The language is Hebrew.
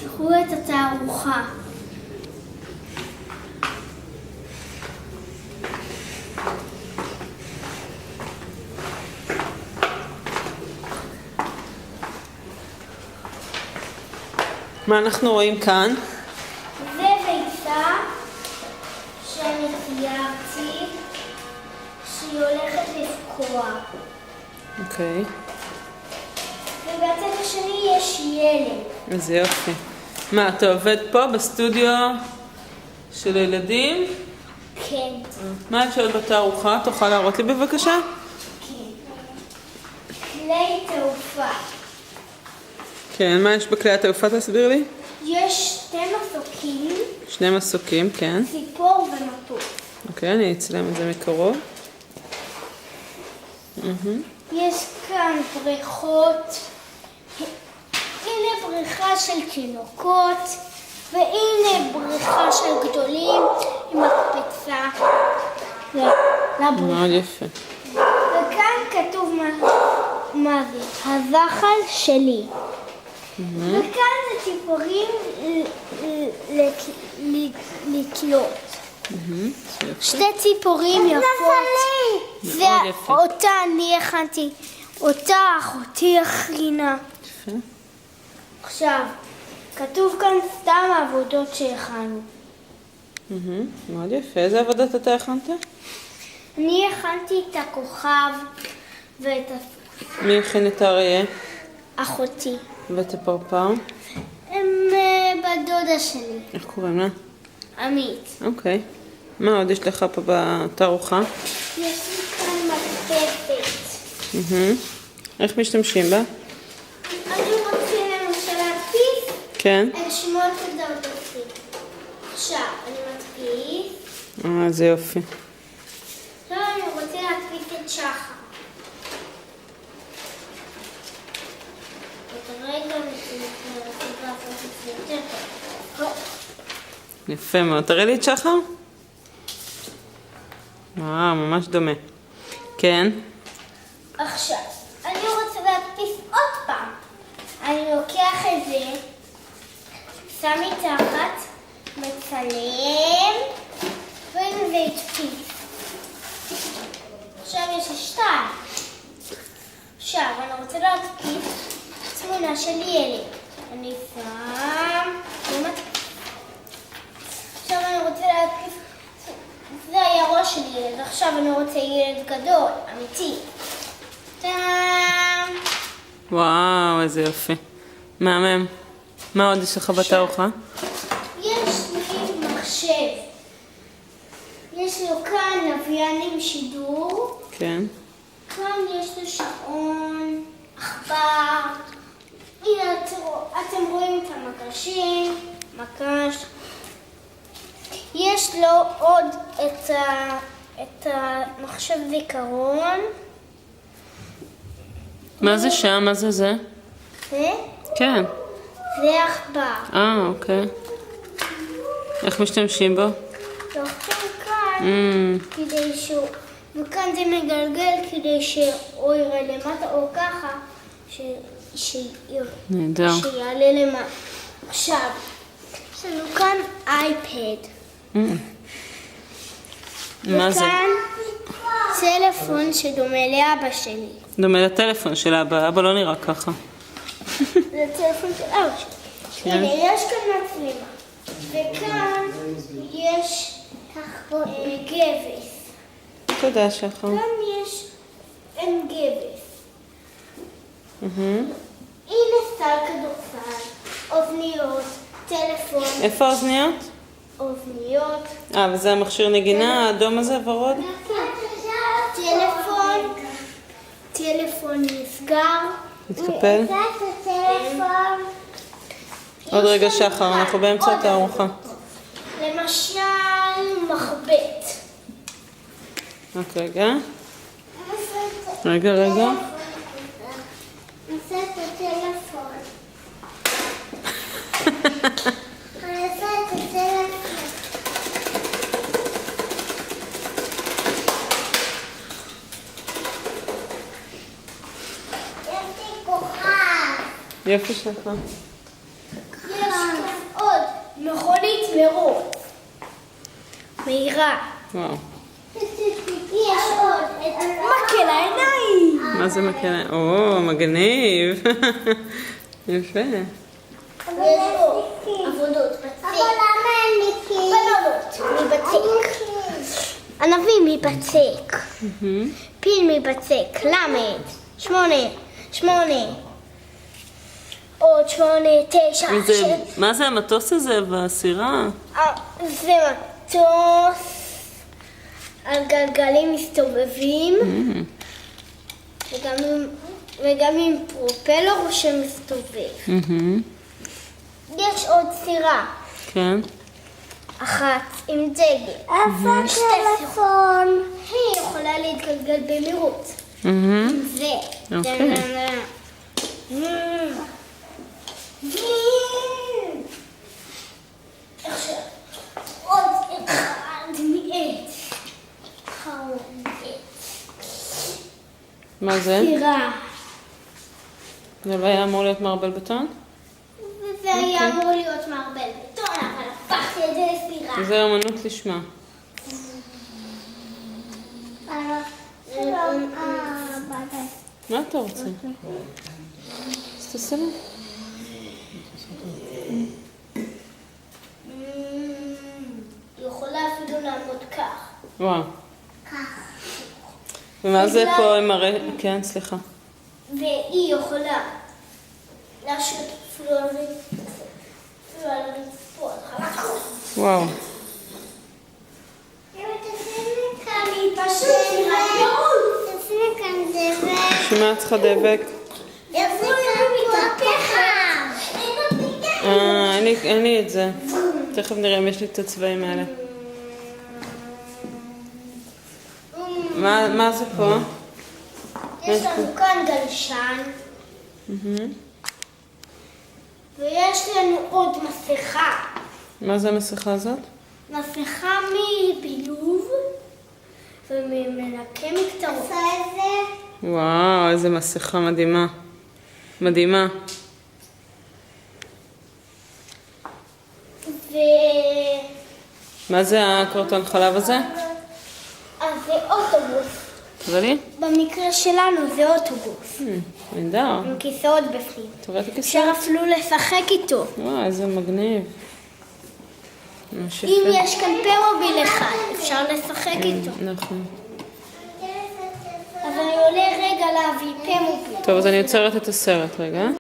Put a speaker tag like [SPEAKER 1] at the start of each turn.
[SPEAKER 1] תראו את התערוכה.
[SPEAKER 2] מה אנחנו רואים כאן?
[SPEAKER 1] זה ביצה שאני ציירתי שהיא הולכת לפקוע.
[SPEAKER 2] אוקיי.
[SPEAKER 1] ובצד השני יש ילד.
[SPEAKER 2] איזה יופי. מה, אתה עובד פה בסטודיו של הילדים?
[SPEAKER 1] כן.
[SPEAKER 2] מה יש עוד בתערוכה? תוכל להראות לי בבקשה?
[SPEAKER 1] כן. כלי תעופה.
[SPEAKER 2] כן, מה יש בכלי התעופה? תסביר לי.
[SPEAKER 1] יש שתי מסוקים,
[SPEAKER 2] שני מסוקים, כן.
[SPEAKER 1] ציפור ומפות.
[SPEAKER 2] אוקיי, אני אצלם את זה מקרוב.
[SPEAKER 1] יש כאן בריכות. הנה בריכה של תינוקות, והנה בריכה של גדולים עם מקפצה לבריכה.
[SPEAKER 2] מאוד יפה.
[SPEAKER 1] וכאן כתוב מה זה, הזחל שלי. וכאן זה ציפורים לתלות. שתי ציפורים יפות.
[SPEAKER 2] מאוד יפה.
[SPEAKER 1] ואותה אני הכנתי, אותה אחותי הכינה.
[SPEAKER 2] יפה.
[SPEAKER 1] עכשיו, כתוב כאן סתם העבודות שהכנו.
[SPEAKER 2] מאוד יפה. איזה עבודת אתה הכנת?
[SPEAKER 1] אני הכנתי את הכוכב ואת
[SPEAKER 2] מי הכין את האריה?
[SPEAKER 1] אחותי.
[SPEAKER 2] ואת הפרפר?
[SPEAKER 1] הם בדודה שלי,
[SPEAKER 2] איך קוראים לה?
[SPEAKER 1] עמית.
[SPEAKER 2] אוקיי. מה עוד יש לך פה בתערוכה?
[SPEAKER 1] יש לי כאן מדפסת.
[SPEAKER 2] איך משתמשים בה?
[SPEAKER 1] אני רוצה למשל להדפיס
[SPEAKER 2] כן.
[SPEAKER 1] את שמות הדפדפים. עכשיו, אני מדפיס.
[SPEAKER 2] זה יופי.
[SPEAKER 1] עכשיו אני רוצה להדפיס את שחר. רגע, אני רוצה לעשות את זה יותר טוב.
[SPEAKER 2] יפה מאוד. תראה לי את שחר. ממש דומה. כן.
[SPEAKER 1] עכשיו, אני רוצה להדפיס עוד פעם. אני לוקח את זה, שם מתחת, מצלם, והנה זה הדפיס. עכשיו יש לי 2. עכשיו, אני רוצה להדפיס תמונה של ילד. אני שם, עכשיו אני רוצה להדפיס, זה היה ראש של ילד, עכשיו אני רוצה ילד גדול, אמיתי. טאם!
[SPEAKER 2] וואו, איזה יופי. מהמם. מה עוד יש לך בתערוכה?
[SPEAKER 1] יש לי מחשב. יש לו כאן לוויין עם שידור.
[SPEAKER 2] כן.
[SPEAKER 1] כאן יש לו שעון, עכבר. הנה, אתם רואים את המקשים, מקש. יש לו עוד את המחשב זיכרון.
[SPEAKER 2] מה זה שם? מה זה זה?
[SPEAKER 1] זה?
[SPEAKER 2] כן.
[SPEAKER 1] זה עכבר.
[SPEAKER 2] אוקיי. איך משתמשים בו?
[SPEAKER 1] לוחצים כאן כדי שהוא... וכאן זה מגלגל כדי שהוא יראה למטה או ככה
[SPEAKER 2] נהדר.
[SPEAKER 1] שיעלה למטה. עכשיו, יש לנו כאן אייפד.
[SPEAKER 2] מה זה?
[SPEAKER 1] וכאן טלפון שדומה לאבא שלי.
[SPEAKER 2] דומה לטלפון של אבא. אבא לא נראה ככה.
[SPEAKER 1] זה טלפון של אבא שלי. הנה, יש כאן מצלמה. וכאן יש גבס.
[SPEAKER 2] תודה, שחר.
[SPEAKER 1] כאן יש גבס. הנה סל כדורסל, אוזניות, טלפון,
[SPEAKER 2] איפה האוזניות?
[SPEAKER 1] אוזניות,
[SPEAKER 2] וזה המכשיר נגינה, האדום הזה, ורוד?
[SPEAKER 1] טלפון נסגר.
[SPEAKER 2] מתקפל? עוד רגע שחר, אנחנו באמצע התערוכה.
[SPEAKER 1] למשל, מחבט.
[SPEAKER 2] רק רגע. רגע.
[SPEAKER 1] נעשה את הטלפון. יש לי כוכב.
[SPEAKER 2] יופי שלך.
[SPEAKER 1] יש מרוץ. מהירה.
[SPEAKER 2] וואו.
[SPEAKER 1] יש עוד את מקל העיניים.
[SPEAKER 2] מה זה מקל? או, מגניב. יפה.
[SPEAKER 1] יש פה עבודות בצק. אבל למה אין לי בננות מבצק. ענבים מבצק. פיל מבצק. למד. 8. עוד 8, 9.
[SPEAKER 2] מה זה המטוס הזה בסירה?
[SPEAKER 1] זה מטוס על גלגלים מסתובבים וגם עם פרופלור שמסתובב. יש עוד סירה.
[SPEAKER 2] כן.
[SPEAKER 1] אחת עם דגל. איפה הטלפון? היא יכולה להתגלגל במהירות. זה.
[SPEAKER 2] אוקיי.
[SPEAKER 1] עוד אחד מעץ.
[SPEAKER 2] מה זה?
[SPEAKER 1] סירה.
[SPEAKER 2] זה לא היה אמור להיות מערבל בטון?
[SPEAKER 1] וזה היה אמור להיות מערבל בטון, אבל הפכתי את זה לסירה.
[SPEAKER 2] זה אמנות לשמה. מה אתה רוצה? אז תעשה לי.
[SPEAKER 1] היא יכולה אפילו לעמוד כך.
[SPEAKER 2] וואו. ומה זה פה עם כן, סליחה.
[SPEAKER 1] והיא יכולה להשאיר אפילו על הרצפות.
[SPEAKER 2] וואו. שמה צריכה דבק? אין לי את זה. תכף נראה אם יש לי את הצבעים האלה. מה זה פה?
[SPEAKER 1] יש לנו כאן גלשן. ויש לנו עוד מסכה.
[SPEAKER 2] מה זה המסכה הזאת?
[SPEAKER 1] מסכה מביוב וממנקה מקטרות.
[SPEAKER 2] וואו, איזה מסכה מדהימה. מדהימה. מה זה הקרטון חלב הזה?
[SPEAKER 1] אז זה אוטובוס.
[SPEAKER 2] תראה לי?
[SPEAKER 1] במקרה שלנו זה אוטובוס.
[SPEAKER 2] נהדר.
[SPEAKER 1] עם כיסאות בפנים.
[SPEAKER 2] תראה את הכיסאות.
[SPEAKER 1] אפשר אפילו לשחק איתו.
[SPEAKER 2] וואו, איזה מגניב.
[SPEAKER 1] אם יש כאן פרמוביל אחד, אפשר לשחק איתו.
[SPEAKER 2] נכון.
[SPEAKER 1] אבל אני עולה רגע להביא פרמוביל.
[SPEAKER 2] טוב, אז אני עוצרת את הסרט רגע.